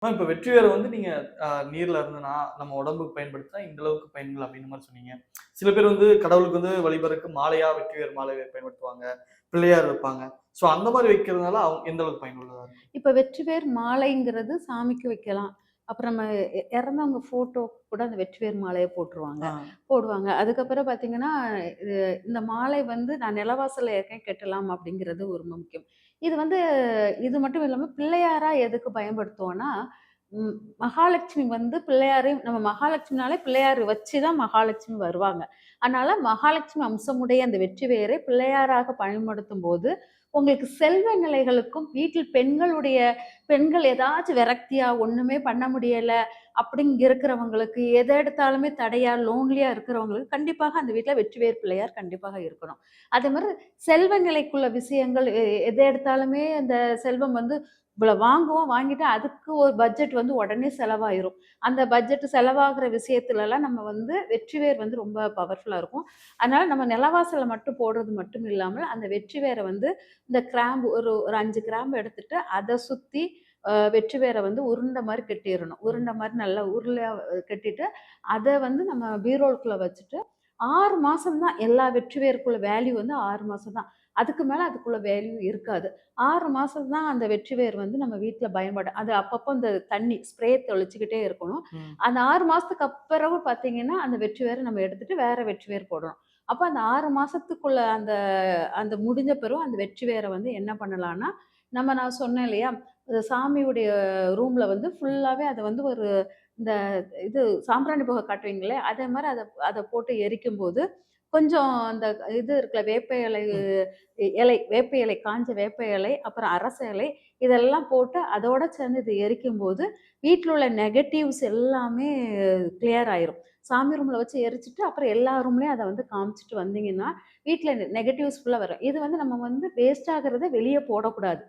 இப்ப வெற்றி வேர வந்து நீங்க நீர்ல இருந்துனா, நம்ம உடம்புக்கு பயன்படுத்தினா இந்த அளவுக்கு பயன்கள் அப்படின்ற மாரி சொன்னீங்க. சில பேர் வந்து கடவுளுக்கு வந்து வழிபடுறதுக்கு மாலையா வெற்றி வேர் மாலை பயன்படுத்துவாங்க. பிள்ளையார் வைப்பாங்க. சோ அந்த மாரி வைக்கிறதுனால எந்த அளவுக்கு பயனுள்ளதா இருக்கும்? இப்ப வெற்றிவேர் மாலைங்கிறது சாமிக்கு வைக்கலாம். அப்புறம் நம்ம இறந்தவங்க ஃபோட்டோக்கு கூட அந்த வெற்றிவேர் மாலைய போட்டுருவாங்க. ஆ. போடுவாங்க. அதுக்கப்புறம் பார்த்தீங்கன்னா, இது இந்த மாலை வந்து நான் நிலவாசல்ல ஏற்கனவே கட்டலாம் அப்படிங்கிறது ஒரு முக்கியம். இது வந்து இது மட்டும் இல்லாம பிள்ளையாரா எதுக்கு பயன்படுத்துவோம்னா, ம் மகாலட்சுமி வந்து பிள்ளையாரையும் நம்ம மகாலட்சுமினாலே பிள்ளையார் வச்சு தான் மகாலட்சுமி வருவாங்க. அதனால மகாலட்சுமி அம்சமுடைய அந்த வெற்றி வேரை பிள்ளையாராக பயன்படுத்தும்போது, உங்களுக்கு செல்வ நிலைகளுக்கும் வீட்டில் பெண்கள் ஏதாச்சும் விரக்தியா ஒண்ணுமே பண்ண முடியல அப்படிங்க இருக்கிறவங்களுக்கு, எத எடுத்தாலுமே தடையா, லோன்லியா இருக்கிறவங்களுக்கு கண்டிப்பாக அந்த வீட்ல வெற்றி வேர் பிள்ளையார் கண்டிப்பாக இருக்கணும். அதே மாரி செல்வ நிலைக்குள்ள விஷயங்கள் எத எடுத்தாலுமே அந்த செல்வம் வந்து இவ்வளோ வாங்குவோம், வாங்கிட்டு அதுக்கு ஒரு பட்ஜெட் வந்து உடனே செலவாயிரும். அந்த பட்ஜெட் செலவாகுற விஷயத்துலலாம் நம்ம வந்து வெற்றிவேர் வந்து ரொம்ப பவர்ஃபுல்லா இருக்கும். அதனால நம்ம நிலவாசல்ல மட்டும் போடுறது மட்டும் இல்லாமல், அந்த வெற்றி வேர வந்து இந்த கிராம்பு ஒரு 5 கிராம்பு எடுத்துட்டு, அத சுத்தி வெற்றி வேர வந்து உருண்ட மாரி கட்டிறணும். உருண்ட மாரி நல்லா உருளையா கட்டிட்டு, அத வந்து நம்ம பீரோலுக்குள்ள வச்சுட்டு, 6 மாசம் தான் எல்லா வெற்றி வேருக்குள்ள வேல்யூ வந்து 6 மாசம் தான். அதுக்கு மேல அதுக்குள்ள வேல்யூ இருக்காது. 6 மாசம் தான் அந்த வெற்றி வேர் வந்து நம்ம வீட்ல பயன்படும். அது அப்பப்போ இந்த தண்ணி ஸ்ப்ரே தெளிச்சுக்கிட்டே இருக்கணும். ம். அந்த 6 மாசத்துக்கு அப்புறம் பார்த்தீங்கன்னா, அந்த வெற்றி வேர நம்ம எடுத்துட்டு வேற வெற்றி வேர் போடணும். அப்ப அந்த 6 மாசத்துக்குள்ள அந்த அந்த முடிஞ்ச பிறகு அந்த வெற்றி வேர வந்து என்ன பண்ணலான்னா, நான் சொன்னேன் இல்லையா? சாமியுடைய ரூம்ல வந்து ஃபுல்லாவே அத வந்து ஒரு இந்த இது சாம்பிராணி புகை காட்டுவீங்களே, அதே மாரி அத அத போட்டு எரிக்கும்போது, கொஞ்சம் அந்த இது இருக்குல்ல வேப்ப இலை ம். வேப்ப இலை காஞ்ச வேப்ப இலை, அப்புறம் அரச இலை இதெல்லாம் போட்டு அதோட சேர்ந்து இத எரிக்கும்போது, வீட்ல உள்ள நெகட்டிவ்ஸ் எல்லாமே கிளியர் ஆயிரும். சாமி ரூம்ல வச்சு எரிச்சுட்டு, அப்புறம் எல்லா ரூம்லயும் அத வந்து காமிச்சுட்டு வந்தீங்கன்னா, வீட்ல நெகட்டிவ்ஸ் ஃபுல்லா வரும். இது வந்து நம்ம வந்து வேஸ்ட் ஆகுறத வெளிய போடக்கூடாது.